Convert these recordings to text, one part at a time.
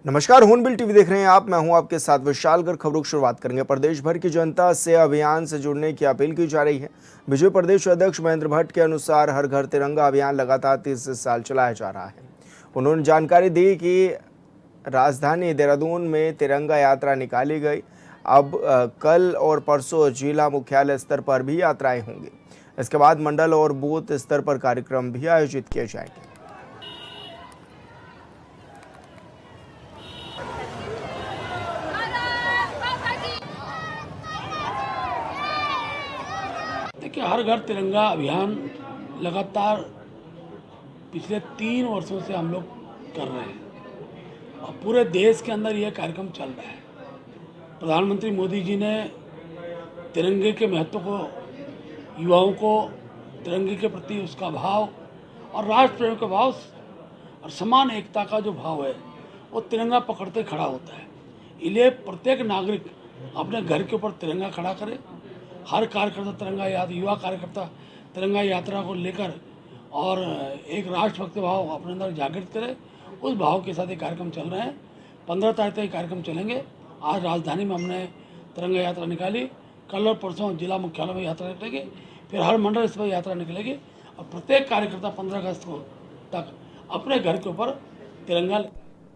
नमस्कार, हूनबिल टीवी देख रहे हैं आप। मैं हूं आपके साथ विशाल कर। खबरों की शुरुआत करेंगे। प्रदेश भर की जनता से अभियान से जुड़ने की अपील की जा रही है। बीजेपी प्रदेश अध्यक्ष महेंद्र भट्ट के अनुसार हर घर तिरंगा अभियान लगातार 30 साल चलाया जा रहा है। उन्होंने जानकारी दी कि राजधानी देहरादून में तिरंगा यात्रा निकाली गई। अब कल और परसों जिला मुख्यालय स्तर पर भी यात्राएं होंगी। इसके बाद मंडल और बूथ स्तर पर कार्यक्रम भी आयोजित किए जाएंगे। देखिए, हर घर तिरंगा अभियान लगातार पिछले 3 वर्षों से हम लोग कर रहे हैं और पूरे देश के अंदर यह कार्यक्रम चल रहा है। प्रधानमंत्री मोदी जी ने तिरंगे के महत्व को, युवाओं को तिरंगे के प्रति उसका भाव और राष्ट्र प्रेम का भाव और समान एकता का जो भाव है वो तिरंगा पकड़ते खड़ा होता है। इसलिए प्रत्येक नागरिक अपने घर के ऊपर तिरंगा खड़ा करे। हर कार्यकर्ता तिरंगा युवा कार्यकर्ता तिरंगा यात्रा को लेकर और एक राष्ट्रभक्त भाव अपने अंदर जागृत करे। उस भाव के साथ ये कार्यक्रम चल रहे हैं। 15 तारीख तक ये कार्यक्रम चलेंगे। आज राजधानी में हमने तिरंगा यात्रा निकाली। कल और परसों जिला मुख्यालय में यात्रा निकलेगी, फिर हर मंडल स्तर पर यात्रा निकलेगी और प्रत्येक कार्यकर्ता 15 अगस्त को तक अपने घर के ऊपर तिरंगा।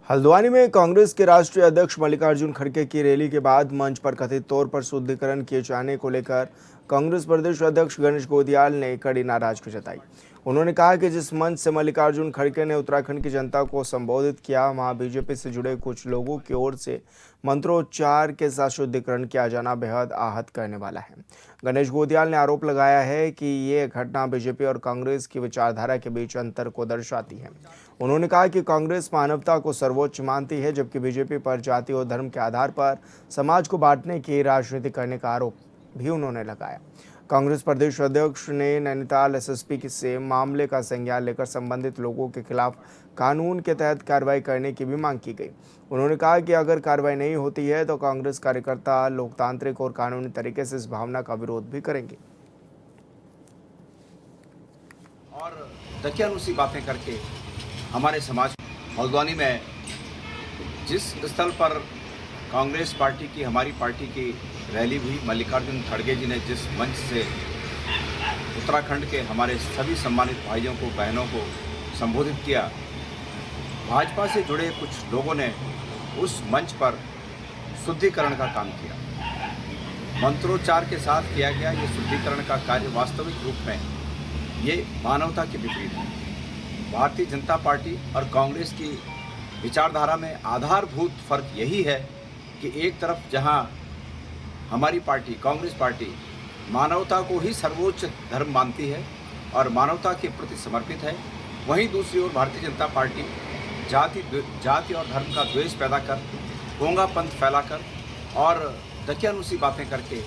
हल्द्वानी में कांग्रेस के राष्ट्रीय अध्यक्ष मल्लिकार्जुन खड़गे की रैली के बाद मंच पर कथित तौर पर शुद्धिकरण किए जाने को लेकर कांग्रेस प्रदेश अध्यक्ष गणेश गोदियाल ने कड़ी नाराजगी जताई। उन्होंने कहा कि जिस मंच से मल्लिकार्जुन खड़गे ने उत्तराखंड की जनता को संबोधित किया, वहां बीजेपी से जुड़े कुछ लोगों की ओर से मंत्रोच्चार के साथ शुद्धिकरण किया जाना बेहद आहत करने वाला है। गणेश गोदियाल ने आरोप लगाया है कि ये घटना बीजेपी और कांग्रेस की विचारधारा के बीच अंतर को दर्शाती है। उन्होंने कहा कि कांग्रेस मानवता को सर्वोच्च मानती है, जबकि बीजेपी पर जाति और धर्म के आधार पर समाज को बांटने की राजनीति करने का आरोप भी उन्होंने लगाया। कांग्रेस प्रदेश अध्यक्ष ने नैनीताल एसएसपी से मामले का संज्ञान लेकर संबंधित लोगों के खिलाफ कानून के तहत कार्रवाई करने की भी मांग की गई। उन्होंने कहा कि अगर कार्रवाई नहीं होती है तो कांग्रेस कार्यकर्ता लोकतांत्रिक और कानूनी तरीके से इस भावना का विरोध भी करेंगे। और दकियानुसी बातें करके हमारे समाज हल्द्वानी में जिस स्थल पर कांग्रेस पार्टी की, हमारी पार्टी की रैली हुई, मल्लिकार्जुन खड़गे जी ने जिस मंच से उत्तराखंड के हमारे सभी सम्मानित भाइयों को, बहनों को संबोधित किया, भाजपा से जुड़े कुछ लोगों ने उस मंच पर शुद्धिकरण का काम किया। मंत्रोच्चार के साथ किया गया ये शुद्धिकरण का कार्य वास्तविक रूप में ये मानवता के विपरीत है। भारतीय जनता पार्टी और कांग्रेस की विचारधारा में आधारभूत फर्क यही है कि एक तरफ जहां हमारी पार्टी, कांग्रेस पार्टी, मानवता को ही सर्वोच्च धर्म मानती है और मानवता के प्रति समर्पित है, वहीं दूसरी ओर भारतीय जनता पार्टी जाति और धर्म का द्वेष पैदा कर, गोंगा पंथ फैलाकर और दकियानुसी बातें करके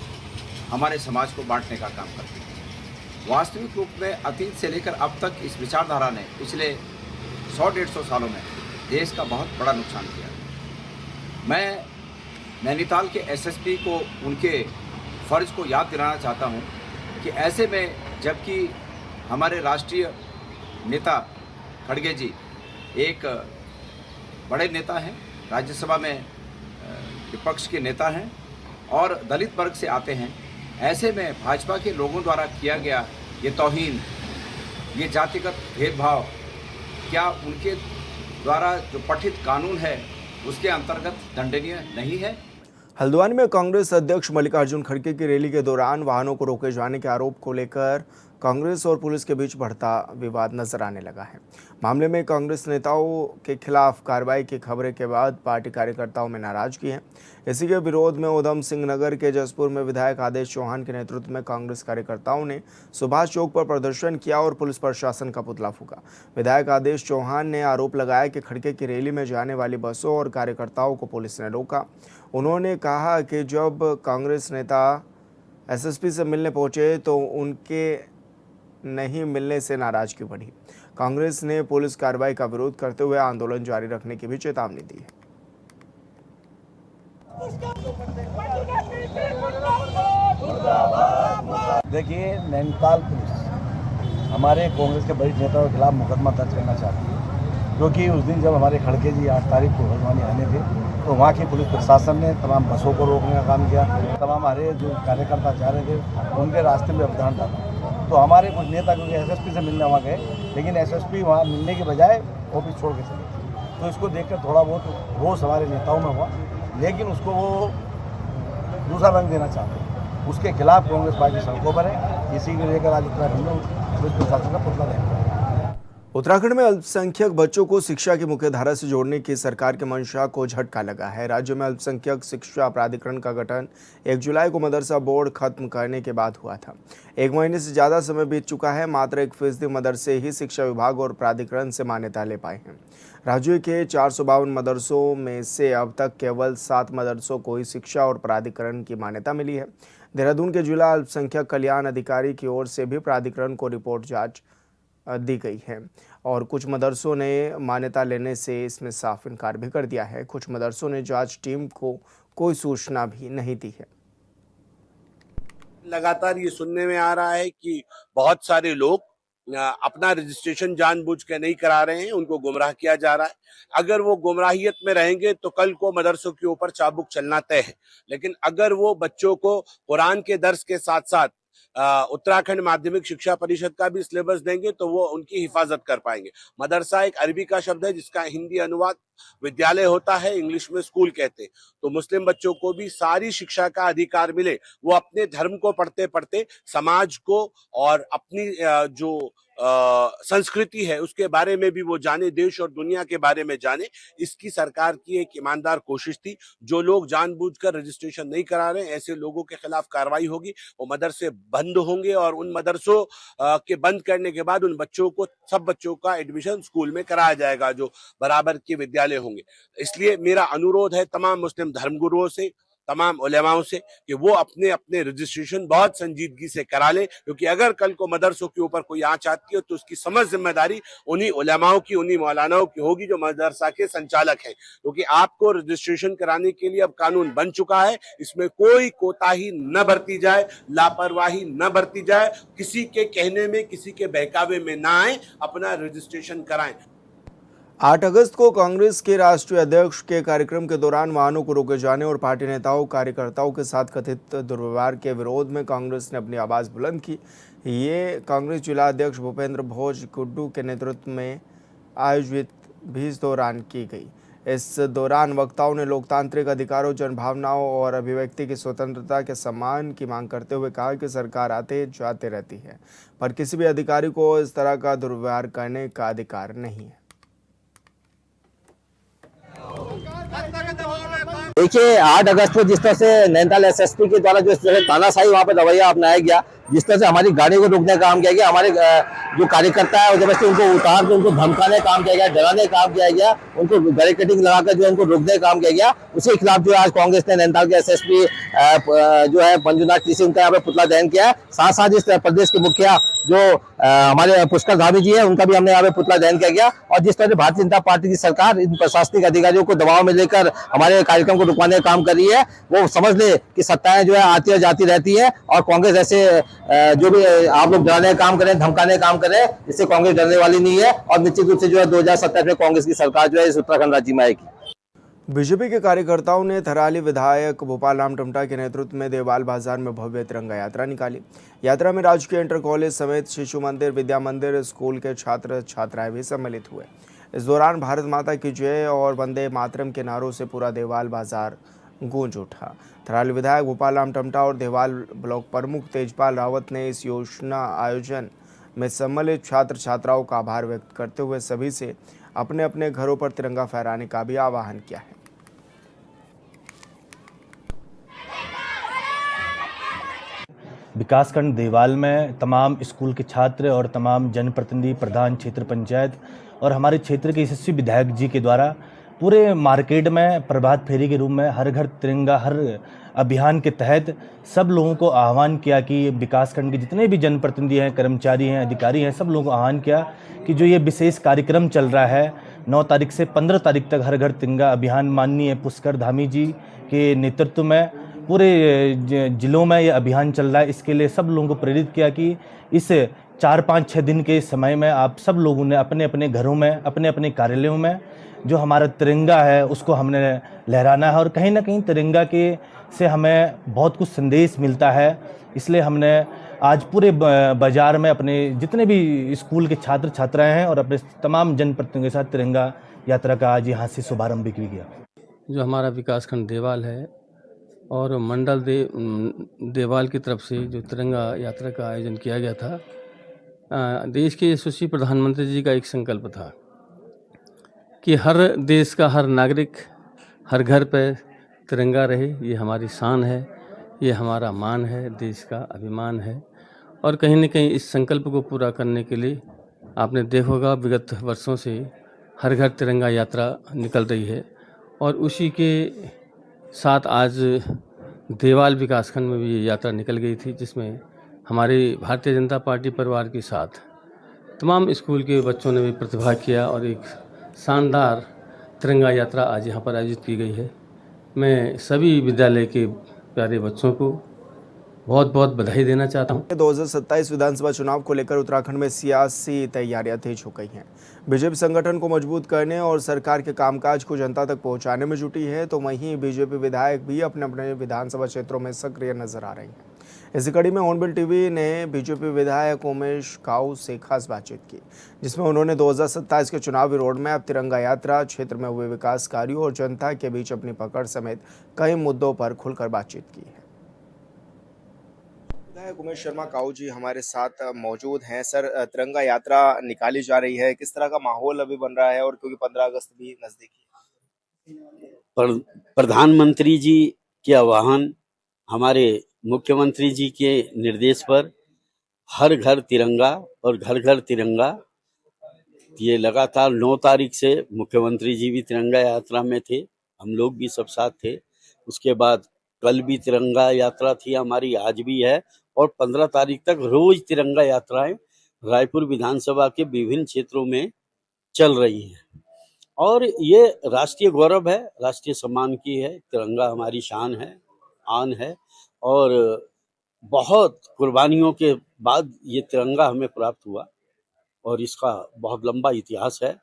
हमारे समाज को बांटने का काम करती है। वास्तविक रूप में अतीत से लेकर अब तक इस विचारधारा ने पिछले 100-150 सालों में देश का बहुत बड़ा नुकसान किया। मैं नैनीताल के एसएसपी को उनके फ़र्ज को याद दिलाना चाहता हूं कि ऐसे में जबकि हमारे राष्ट्रीय नेता खड़गे जी एक बड़े नेता हैं, राज्यसभा में विपक्ष के नेता हैं और दलित वर्ग से आते हैं, ऐसे में भाजपा के लोगों द्वारा किया गया ये तौहीन, ये जातिगत भेदभाव क्या उनके द्वारा जो पठित कानून है उसके अंतर्गत दंडनीय नहीं है? हल्द्वानी में कांग्रेस अध्यक्ष मल्लिकार्जुन खड़गे की रैली के दौरान वाहनों को रोके जाने के आरोप को लेकर कांग्रेस और पुलिस के बीच बढ़ता विवाद नजर आने लगा है। मामले में कांग्रेस नेताओं के खिलाफ कार्रवाई की खबरें के बाद पार्टी कार्यकर्ताओं में नाराजगी है। इसी के विरोध में उधम सिंह नगर के जसपुर में विधायक आदेश चौहान के नेतृत्व में कांग्रेस कार्यकर्ताओं ने सुभाष चौक पर प्रदर्शन किया और पुलिस प्रशासन का पुतला फूंका। विधायक आदेश चौहान ने आरोप लगाया कि खड़गे की रैली में जाने वाली बसों और कार्यकर्ताओं को पुलिस ने रोका। उन्होंने कहा कि जब कांग्रेस नेता एसएसपी से मिलने पहुंचे तो उनके नहीं मिलने से नाराजगी बढ़ी। कांग्रेस ने पुलिस कार्रवाई का विरोध करते हुए आंदोलन जारी रखने की भी चेतावनी दी है। देखिए, नैनीताल पुलिस हमारे कांग्रेस के वरिष्ठ नेताओं के खिलाफ मुकदमा दर्ज करना चाहती है। क्योंकि उस दिन जब हमारे खड़के जी 8 तारीख को हल्द्वानी आने थे तो वहाँ की पुलिस प्रशासन ने तमाम बसों को रोकने का काम किया, तमाम हमारे जो कार्यकर्ता जा रहे थे उनके रास्ते में अवधान डाला। तो हमारे कुछ नेता क्योंकि एसएसपी से मिलने वहाँ गए, लेकिन एसएसपी वहाँ मिलने के बजाय ऑफिस छोड़ के चले। तो इसको देखकर थोड़ा बहुत रोष हमारे नेताओं में हुआ, लेकिन उसको वो दूसरा रंग देना चाहते हैं। उसके खिलाफ कांग्रेस पार्टी सड़कों पर है। इसी को लेकर आज उत्तराखंड में पुलिस प्रशासन का पुतला दहन किया। उत्तराखंड में अल्पसंख्यक बच्चों को शिक्षा की मुख्य धारा से जोड़ने की सरकार के मंशा को झटका लगा है। राज्य में अल्पसंख्यक शिक्षा प्राधिकरण का गठन 1 जुलाई को मदरसा बोर्ड खत्म करने के बाद हुआ था। 1 महीने से ज़्यादा समय बीत चुका है। मात्र 1% मदरसे ही शिक्षा विभाग और प्राधिकरण से मान्यता ले पाए हैं। राज्य के 452 मदरसों में से अब तक केवल 7 मदरसों को ही शिक्षा और प्राधिकरण की मान्यता मिली है। देहरादून के जिला अल्पसंख्यक कल्याण अधिकारी की ओर से भी प्राधिकरण को रिपोर्ट जांच दी गई है और कुछ मदरसों ने मान्यता लेने से इसमें साफ इनकार भी कर दिया है। कुछ मदरसों ने जांच टीम को कोई सूचना भी नहीं दी है। लगातार ये सुनने में आ रहा है कि बहुत सारे लोग अपना रजिस्ट्रेशन जानबूझ के नहीं करा रहे हैं, उनको गुमराह किया जा रहा है। अगर वो गुमराहियत में रहेंगे तो कल को मदरसों के ऊपर चाबुक चलना तय है। लेकिन अगर वो बच्चों को कुरान के दर्स के साथ साथ उत्तराखंड माध्यमिक शिक्षा परिषद का भी सिलेबस देंगे तो वो उनकी हिफाजत कर पाएंगे। मदरसा एक अरबी का शब्द है जिसका हिंदी अनुवाद विद्यालय होता है, इंग्लिश में स्कूल कहते हैं। तो मुस्लिम बच्चों को भी सारी शिक्षा का अधिकार मिले, वो अपने धर्म को पढ़ते पढ़ते समाज को और अपनी जो संस्कृति है उसके बारे में भी वो जाने, देश और दुनिया के बारे में जाने। इसकी सरकार की एक ईमानदार कोशिश थी। जो लोग जानबूझकर रजिस्ट्रेशन नहीं करा रहे, ऐसे लोगों के खिलाफ कार्रवाई होगी। वो मदरसे बंद होंगे और उन मदरसों के बंद करने के बाद उन बच्चों को, सब बच्चों का एडमिशन स्कूल में कराया जाएगा जो बराबर के विद्यालय होंगे। इसलिए मेरा अनुरोध है तमाम मुस्लिम धर्मगुरुओं से, तमाम उलेमाओं से कि वो अपने अपने रजिस्ट्रेशन बहुत संजीदगी से करा लें, क्योंकि अगर कल को मदरसों के ऊपर कोई आंच आती है तो उसकी समझ जिम्मेदारी उन्हीं उलेमाओं की, उन्हीं मौलानाओं की होगी जो मदरसा के संचालक हैं। क्योंकि आपको रजिस्ट्रेशन कराने के लिए अब कानून बन चुका है, इसमें कोई कोताही न बरती जाए, लापरवाही न बरती जाए, किसी के कहने में, किसी के बहकावे में ना आए, अपना रजिस्ट्रेशन कराएं। 8 अगस्त को कांग्रेस के राष्ट्रीय अध्यक्ष के कार्यक्रम के दौरान वाहनों को रोके जाने और पार्टी नेताओं कार्यकर्ताओं के साथ कथित दुर्व्यवहार के विरोध में कांग्रेस ने अपनी आवाज़ बुलंद की। ये कांग्रेस जिला अध्यक्ष भूपेंद्र भोज कुड्डू के नेतृत्व में आयोजित भी इस दौरान की गई। इस दौरान वक्ताओं ने लोकतांत्रिक अधिकारों, जनभावनाओं और अभिव्यक्ति की स्वतंत्रता के सम्मान की मांग करते हुए कहा कि सरकार आते जाते रहती है, पर किसी भी अधिकारी को इस तरह का दुर्व्यवहार करने का अधिकार नहीं है। देखिए 8 अगस्त को जिस तरह से नैनीताल एसएसपी के द्वारा जो इस तरह से तानाशाही वहाँ पे रवैया अपनाया गया, जिस तरह से हमारी गाड़ी को रोकने का काम किया गया, हमारे जो कार्यकर्ता है जब से उनको उतार के उनको धमकाने का काम किया गया, डराने का काम किया गया, उनको बैरिकेडिंग लगाकर जो उनको रोकने का काम किया गया, उसके खिलाफ जो आज कांग्रेस ने नैनीताल के एसएसपी जो है मंजुनाथ टीसी, उनका यहाँ पे पुतला दहन किया है। साथ साथ इस प्रदेश के मुखिया जो हमारे पुष्कर धामी जी है, उनका भी हमने यहाँ पे पुतला दहन किया गया। और जिस तरह से भारतीय जनता पार्टी की सरकार इन प्रशासनिक अधिकारियों को दबाव में लेकर हमारे कार्यक्रम को रुकवाने का काम कर रही है, वो समझ ले कि सत्ताएं जो है आती और जाती रहती है और कांग्रेस ऐसे जो भी आप लोग डराने का काम करें, धमकाने का काम करें, इससे कांग्रेस डरने वाली नहीं है। और निश्चित रूप से जो है 2027 में कांग्रेस की सरकार जो है इस उत्तराखंड राज्य में आएगी। बीजेपी के कार्यकर्ताओं ने थराली विधायक भोपाल राम टमटा के नेतृत्व में देवाल बाजार में भव्य तिरंगा यात्रा निकाली। यात्रा में राजकीय इंटर कॉलेज समेत शिशु मंदिर, विद्या मंदिर स्कूल के छात्र छात्राएं भी सम्मिलित हुए। इस दौरान भारत माता की जय और वंदे मातरम के नारों से पूरा देवाल बाजार गूंज उठा। थराली विधायक भोपाल राम टमटा और देवाल ब्लॉक प्रमुख तेजपाल रावत ने इस योजना आयोजन में सम्मिलित छात्र छात्राओं का आभार व्यक्त करते हुए सभी से अपने अपने घरों पर तिरंगा फहराने का भी आह्वान किया है। विकासखंड देवाल में तमाम स्कूल के छात्र और तमाम जनप्रतिनिधि, प्रधान क्षेत्र पंचायत और हमारे क्षेत्र के यशस्वी विधायक जी के द्वारा पूरे मार्केट में प्रभात फेरी के रूप में हर घर तिरंगा, हर अभियान के तहत सब लोगों को आह्वान किया कि विकासखंड के जितने भी जनप्रतिनिधि हैं, कर्मचारी हैं, अधिकारी हैं, सब लोगों को आह्वान किया कि जो ये विशेष कार्यक्रम चल रहा है 9 तारीख से 15 तारीख तक हर घर तिरंगा अभियान माननीय पुष्कर धामी जी के नेतृत्व में पूरे जिलों में ये अभियान चल रहा है। इसके लिए सब लोगों को प्रेरित किया कि इस 4-5-6 दिन के समय में आप सब लोगों ने अपने अपने घरों में, अपने अपने कार्यालयों में जो हमारा तिरंगा है उसको हमने लहराना है। और कहीं ना कहीं तिरंगा के से हमें बहुत कुछ संदेश मिलता है। इसलिए हमने आज पूरे बाजार में अपने जितने भी स्कूल के छात्र छात्राएं हैं और अपने तमाम जनप्रतिनिधियों के साथ तिरंगा यात्रा का आज यहाँ से शुभारंभ भी किया। जो हमारा विकासखंड देवाल है और मंडल देवाल की तरफ से जो तिरंगा यात्रा का आयोजन किया गया था, देश के यशस्वी प्रधानमंत्री जी का एक संकल्प था कि हर देश का हर नागरिक हर घर पर तिरंगा रहे। ये हमारी शान है, ये हमारा मान है, देश का अभिमान है। और कहीं न कहीं इस संकल्प को पूरा करने के लिए आपने देखा होगा विगत वर्षों से हर घर तिरंगा यात्रा निकल रही है। और उसी के साथ आज देवाल विकासखंड में भी ये यात्रा निकल गई थी, जिसमें हमारे भारतीय जनता पार्टी परिवार के साथ तमाम स्कूल के बच्चों ने भी प्रतिभाग किया और एक शानदार तिरंगा यात्रा आज यहाँ पर आयोजित की गई है। मैं सभी विद्यालय के प्यारे बच्चों को बहुत बहुत बधाई देना चाहता हूँ। 2027 विधानसभा चुनाव को लेकर उत्तराखंड में सियासी तैयारियां तेज हो गई हैं। बीजेपी संगठन को मजबूत करने और सरकार के कामकाज को जनता तक पहुंचाने में जुटी है, तो वहीं बीजेपी विधायक भी अपने अपने विधानसभा क्षेत्रों में सक्रिय नजर आ रहे हैं। इसी कड़ी में ऑनबिल टीवी ने बीजेपी विधायक उमेश काऊ से खास बातचीत की, जिसमें उन्होंने 2027 के चुनावी रोड मैप, तिरंगा यात्रा, क्षेत्र में हुए विकास कार्यों और जनता के बीच अपनी पकड़ समेत कई मुद्दों पर खुलकर बातचीत की है। विधायक उमेश शर्मा काऊ जी हमारे साथ मौजूद हैं। सर, तिरंगा यात्रा निकाली जा रही है, किस तरह का माहौल अभी बन रहा है, और क्योंकि 15 अगस्त भी नजदीक है। प्रधानमंत्री जी के आह्वान, हमारे मुख्यमंत्री जी के निर्देश पर हर घर तिरंगा और घर घर तिरंगा, ये लगातार 9 तारीख से मुख्यमंत्री जी भी तिरंगा यात्रा में थे, हम लोग भी सब साथ थे। उसके बाद कल भी तिरंगा यात्रा थी हमारी, आज भी है, और 15 तारीख तक रोज तिरंगा यात्राएं रायपुर विधानसभा के विभिन्न क्षेत्रों में चल रही हैं। और ये राष्ट्रीय गौरव है, राष्ट्रीय सम्मान की है। तिरंगा हमारी शान है, आन है, और बहुत कुर्बानियों के बाद ये तिरंगा हमें प्राप्त हुआ और इसका बहुत लंबा इतिहास है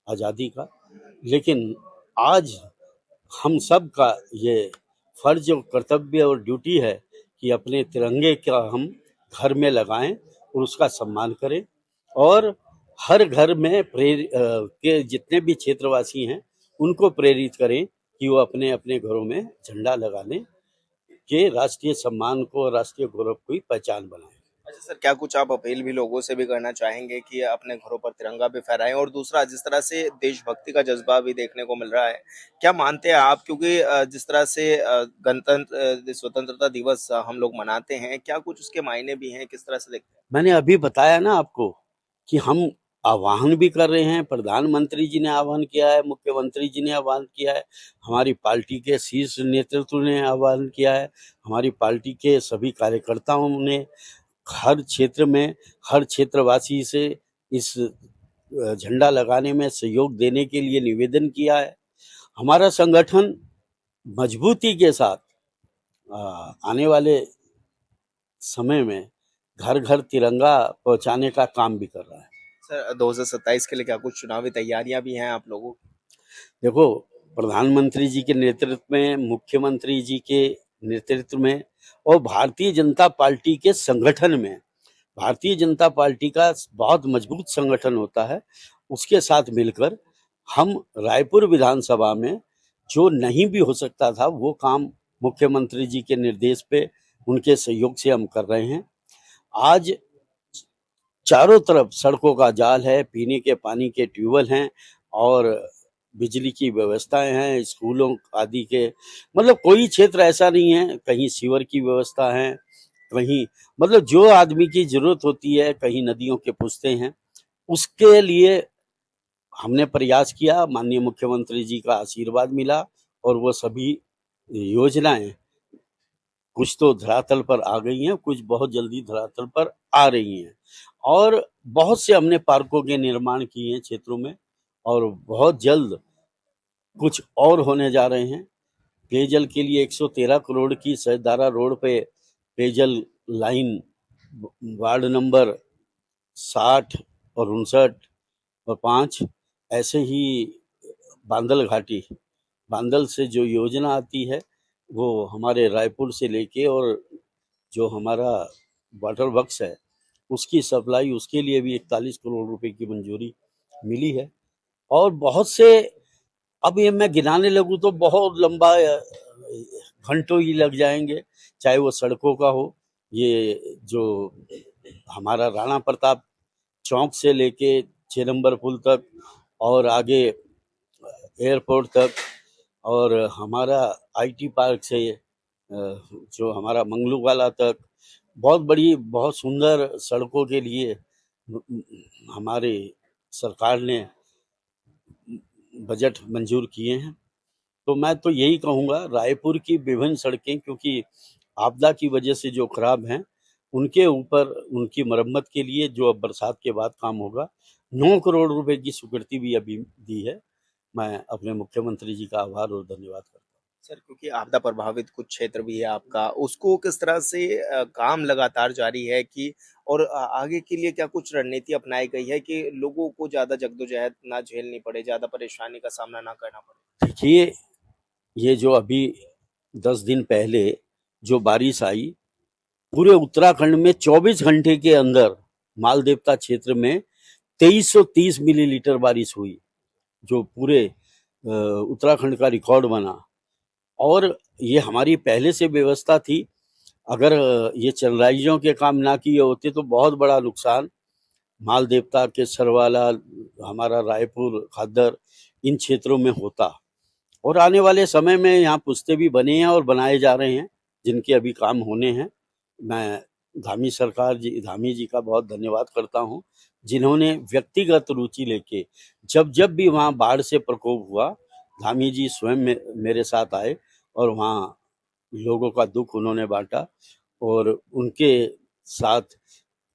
आज़ादी का। लेकिन आज हम सब का ये फर्ज और कर्तव्य और ड्यूटी है कि अपने तिरंगे का हम घर में लगाएं और उसका सम्मान करें, और हर घर में के जितने भी क्षेत्रवासी हैं उनको प्रेरित करें कि वो अपने अपने घरों में झंडा लगाने के राष्ट्रीय सम्मान को, राष्ट्रीय गौरव को ही पहचान बनाएं। अच्छा सर, क्या कुछ आप अपील भी लोगों से भी करना चाहेंगे कि अपने घरों पर तिरंगा भी फहराएं? और दूसरा, जिस तरह से देशभक्ति का जज्बा भी देखने को मिल रहा है, क्या मानते हैं आप, क्योंकि जिस तरह से स्वतंत्रता दिवस हम लोग मनाते हैं, क्या कुछ उसके मायने भी हैं, किस तरह से देखते हैं? मैंने अभी बताया ना आपको कि हम आह्वान भी कर रहे हैं, प्रधानमंत्री जी ने आह्वान किया है, मुख्यमंत्री जी ने आह्वान किया है, हमारी पार्टी के शीर्ष नेतृत्व ने आह्वान किया है, हमारी पार्टी के सभी कार्यकर्ताओं ने हर क्षेत्र में हर क्षेत्रवासी से इस झंडा लगाने में सहयोग देने के लिए निवेदन किया है। हमारा संगठन मजबूती के साथ आने वाले समय में घर घर तिरंगा पहुंचाने का काम भी कर रहा है। सर, 2027 के लिए क्या कुछ चुनावी तैयारियां भी हैं आप लोगों की? देखो, प्रधानमंत्री जी के नेतृत्व में, मुख्यमंत्री जी के नेतृत्व में और भारतीय जनता पार्टी के संगठन में, भारतीय जनता पार्टी का बहुत मजबूत संगठन होता है, उसके साथ मिलकर हम रायपुर विधानसभा में जो नहीं भी हो सकता था वो काम मुख्यमंत्री जी के निर्देश पे, उनके सहयोग से हम कर रहे हैं। आज चारों तरफ सड़कों का जाल है, पीने के पानी के ट्यूबवेल हैं और बिजली की व्यवस्थाएं हैं, स्कूलों आदि के, मतलब कोई क्षेत्र ऐसा नहीं है, कहीं सीवर की व्यवस्था है, कहीं मतलब जो आदमी की जरूरत होती है, कहीं नदियों के पुश्ते हैं। उसके लिए हमने प्रयास किया, माननीय मुख्यमंत्री जी का आशीर्वाद मिला और वो सभी योजनाएं कुछ तो धरातल पर आ गई हैं, कुछ बहुत जल्दी धरातल पर आ रही हैं, और बहुत से हमने पार्कों के निर्माण किए हैं क्षेत्रों में, और बहुत जल्द कुछ और होने जा रहे हैं। पेयजल के लिए 113 करोड़ की सहदारा रोड पे पेयजल लाइन वार्ड नंबर 60 और 59 और 5 ऐसे ही बांदल घाटी, बांदल से जो योजना आती है वो हमारे रायपुर से लेके और जो हमारा वाटर वर्क्स है उसकी सप्लाई, उसके लिए भी 41 करोड़ रुपए की मंजूरी मिली है। और बहुत से, अब ये मैं गिनाने लगूँ तो बहुत लंबा घंटों ही लग जाएंगे, चाहे वो सड़कों का हो, ये जो हमारा राणा प्रताप चौक से लेके 6 नंबर पुल तक और आगे एयरपोर्ट तक, और हमारा आईटी पार्क से जो हमारा मंगलू वाला तक, बहुत बड़ी बहुत सुंदर सड़कों के लिए हमारे सरकार ने बजट मंजूर किए हैं। तो मैं तो यही कहूँगा, रायपुर की विभिन्न सड़कें क्योंकि आपदा की वजह से जो खराब हैं उनके ऊपर उनकी मरम्मत के लिए जो अब बरसात के बाद काम होगा, 9 करोड़ रुपए की स्वीकृति भी अभी दी है। मैं अपने मुख्यमंत्री जी का आभार और धन्यवाद करता हूँ। सर, क्योंकि आपदा प्रभावित कुछ क्षेत्र भी है आपका, उसको किस तरह से काम लगातार जारी है कि और आगे के लिए क्या कुछ रणनीति अपनाई गई है कि लोगों को ज़्यादा जद्दोजहद ना झेलनी पड़े, ज़्यादा परेशानी का सामना ना करना पड़े? देखिए, ये जो अभी 10 दिन पहले जो बारिश आई, पूरे उत्तराखंड में 24 घंटे के अंदर मालदेवता क्षेत्र में 2330 मिलीलीटर बारिश हुई, जो पूरे उत्तराखंड का रिकॉर्ड बना। और ये हमारी पहले से व्यवस्था थी, अगर ये चैनलाइजों के काम ना किए होते तो बहुत बड़ा नुकसान मालदेवता के सरवाला, हमारा रायपुर, खादर, इन क्षेत्रों में होता। और आने वाले समय में यहाँ पुस्ते भी बने हैं और बनाए जा रहे हैं, जिनके अभी काम होने हैं। मैं धामी जी का बहुत धन्यवाद करता हूँ, जिन्होंने व्यक्तिगत रुचि लेके जब भी वहाँ बाढ़ से प्रकोप हुआ, धामी जी स्वयं मेरे साथ आए और वहाँ लोगों का दुख उन्होंने बांटा, और उनके साथ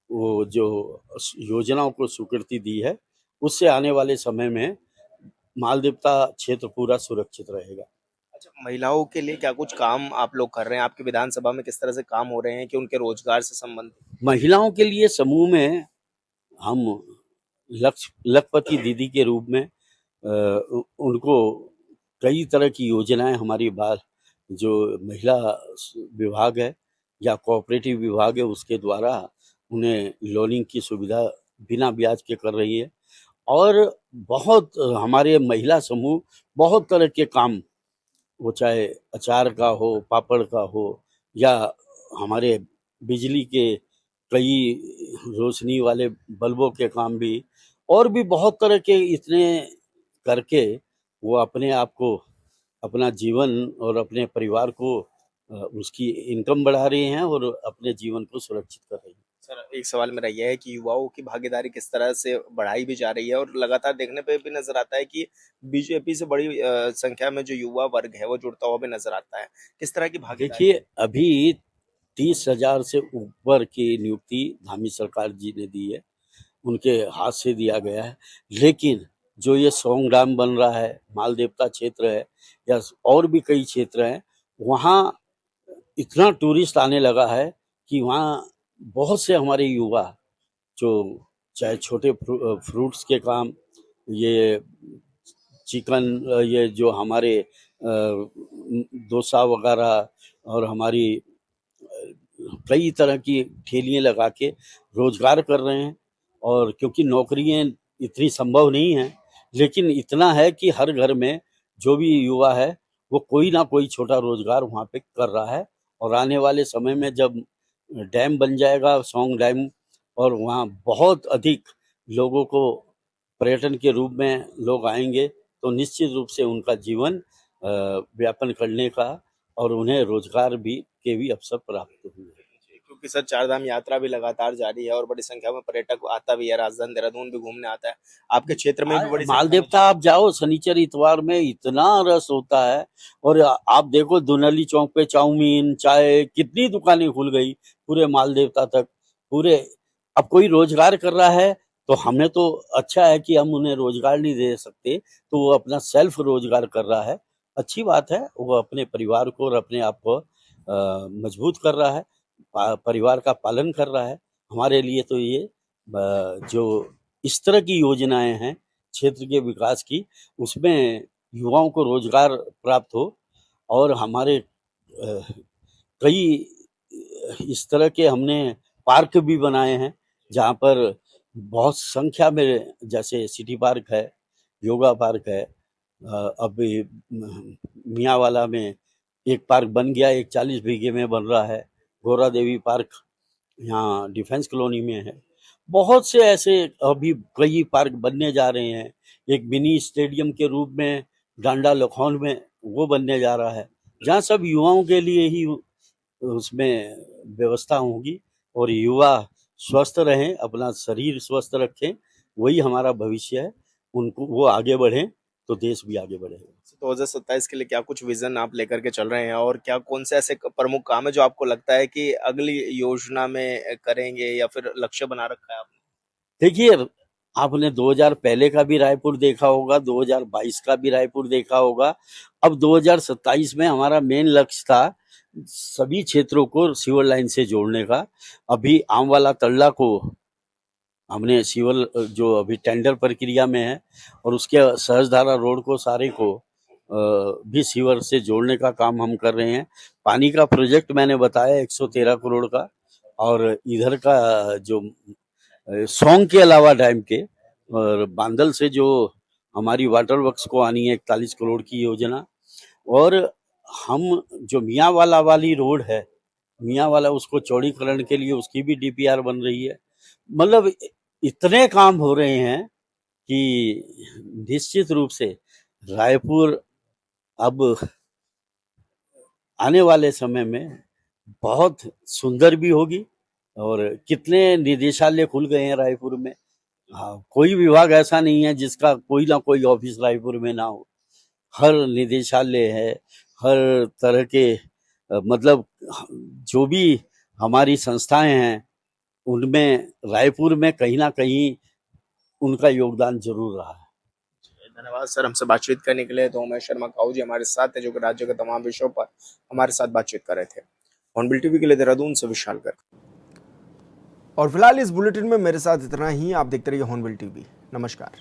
वो जो योजनाओं को स्वीकृति दी है, उससे आने वाले समय में मालदेवता क्षेत्र पूरा सुरक्षित रहेगा। अच्छा, महिलाओं के लिए क्या कुछ काम आप लोग कर रहे हैं? आपकी विधानसभा में किस तरह से काम हो रहे हैं कि उनके रोजगार से संबंधित? महिलाओं के लिए समूह में हम लखपति दीदी के रूप में उनको कई तरह की योजनाएं हमारी जो महिला विभाग है या कोऑपरेटिव विभाग है उसके द्वारा उन्हें लोनिंग की सुविधा बिना ब्याज के कर रही है। और बहुत हमारे महिला समूह बहुत तरह के काम, वो चाहे अचार का हो, पापड़ का हो, या हमारे बिजली के कई रोशनी वाले बल्बों के काम भी, और भी बहुत तरह के इतने करके वो अपने आप को, अपना जीवन और अपने परिवार को उसकी इनकम बढ़ा रहे हैं और अपने जीवन को सुरक्षित कर रही हैं। सर, एक सवाल मेरा यह है कि युवाओं की भागीदारी किस तरह से बढ़ाई भी जा रही है और लगातार देखने पे भी नजर आता है कि बीजेपी से बड़ी संख्या में जो युवा वर्ग है वो जुड़ता हुआ भी नजर आता है। किस तरह की भागीदारी? देखिए, अभी 30,000 से ऊपर की नियुक्ति धामी सरकार जी ने दी है, उनके हाथ से दिया गया है। लेकिन जो ये सौंग डैम बन रहा है, मालदेवता क्षेत्र है या और भी कई क्षेत्र हैं, वहाँ इतना टूरिस्ट आने लगा है कि वहाँ बहुत से हमारे युवा जो चाहे छोटे फ्रूट्स के काम, ये चिकन, ये जो हमारे डोसा वगैरह और हमारी कई तरह की ठेलियाँ लगा के रोजगार कर रहे हैं। और क्योंकि नौकरियां इतनी संभव नहीं है, लेकिन इतना है कि हर घर में जो भी युवा है वो कोई ना कोई छोटा रोजगार वहाँ पे कर रहा है। और आने वाले समय में जब डैम बन जाएगा, सौंग डैम, और वहाँ बहुत अधिक लोगों को पर्यटन के रूप में लोग आएंगे, तो निश्चित रूप से उनका जीवन व्यापन करने का और उन्हें रोजगार के भी अवसर प्राप्त होंगे। क्योंकि सर, चारधाम यात्रा भी लगातार जारी है और बड़ी संख्या में पर्यटक आता भी है, राजधानी देहरादून भी घूमने आता है। आपके क्षेत्र में भी बड़ी मालदेवता आप जाओ, शनिचर इतवार में इतना रस होता है। और आप देखो दुनली चौक पे चाउमीन, चाय, कितनी दुकानें खुल गई पूरे मालदेवता तक। पूरे अब कोई रोजगार कर रहा है तो हमें तो अच्छा है कि हम उन्हें रोजगार नहीं दे सकते, तो वो अपना सेल्फ रोजगार कर रहा है, अच्छी बात है। वो अपने परिवार को और अपने आप को मजबूत कर रहा है, परिवार का पालन कर रहा है। हमारे लिए तो ये जो इस तरह की योजनाएं हैं क्षेत्र के विकास की, उसमें युवाओं को रोजगार प्राप्त हो और हमारे कई इस तरह के हमने पार्क भी बनाए हैं जहाँ पर बहुत संख्या में, जैसे सिटी पार्क है, योगा पार्क है, अभी मियाँवाला में एक पार्क बन गया, एक 40 बीघे में बन रहा है। गौरा देवी पार्क यहाँ डिफेंस कॉलोनी में है। बहुत से ऐसे अभी कई पार्क बनने जा रहे हैं। एक मिनी स्टेडियम के रूप में डांडा लखौन में वो बनने जा रहा है, जहाँ सब युवाओं के लिए ही उसमें व्यवस्था होगी और युवा स्वस्थ रहें, अपना शरीर स्वस्थ रखें, वही हमारा भविष्य है। उनको वो आगे बढ़ें तो देश भी आगे बढ़ेगा। 2027 के लिए क्या कुछ विजन आप लेकर के चल रहे हैं और क्या कौन से ऐसे प्रमुख काम है जो आपको लगता है कि अगली योजना में करेंगे या फिर लक्ष्य बना रखा है आपने? देखिए, आपने 2000 पहले का भी रायपुर देखा होगा, 2022 का भी रायपुर देखा होगा। अब 2027 में हमारा मेन लक्ष्य था सभी क्षेत्रों को सीवर लाइन से जोड़ने का। अभी आमवाला तल्ला को हमने सीवर जो अभी टेंडर प्रक्रिया में है और उसके सहजधारा रोड को सारे को भी सीवर से जोड़ने का काम हम कर रहे हैं। पानी का प्रोजेक्ट मैंने बताया 113 करोड़ का, और इधर का जो सौंग के अलावा डैम के और बांदल से जो हमारी वाटर वर्क्स को आनी है 41 करोड़ की योजना, और हम जो मियाँवाला वाली रोड है, मियाँवाला उसको चौड़ीकरण के लिए उसकी भी डीपीआर बन रही है। मतलब इतने काम हो रहे हैं कि निश्चित रूप से रायपुर अब आने वाले समय में बहुत सुंदर भी होगी। और कितने निदेशालय खुल गए हैं रायपुर में। हाँ, कोई विभाग ऐसा नहीं है जिसका कोई ना कोई ऑफिस रायपुर में ना हो। हर निदेशालय है, हर तरह के मतलब जो भी हमारी संस्थाएं हैं उनमें रायपुर में कहीं ना कहीं उनका योगदान जरूर रहा है। धन्यवाद सर, हमसे बातचीत करने के लिए। तो उमेश शर्मा काऊ जी हमारे साथ है जो कि राज्य के तमाम विषयों पर हमारे साथ बातचीत कर रहे थे। हॉर्नबिल टीवी के लिए देहरादून से विशाल कर। और फिलहाल इस बुलेटिन में मेरे साथ इतना ही। आप देखते रहिए हॉर्नबिल टीवी। नमस्कार।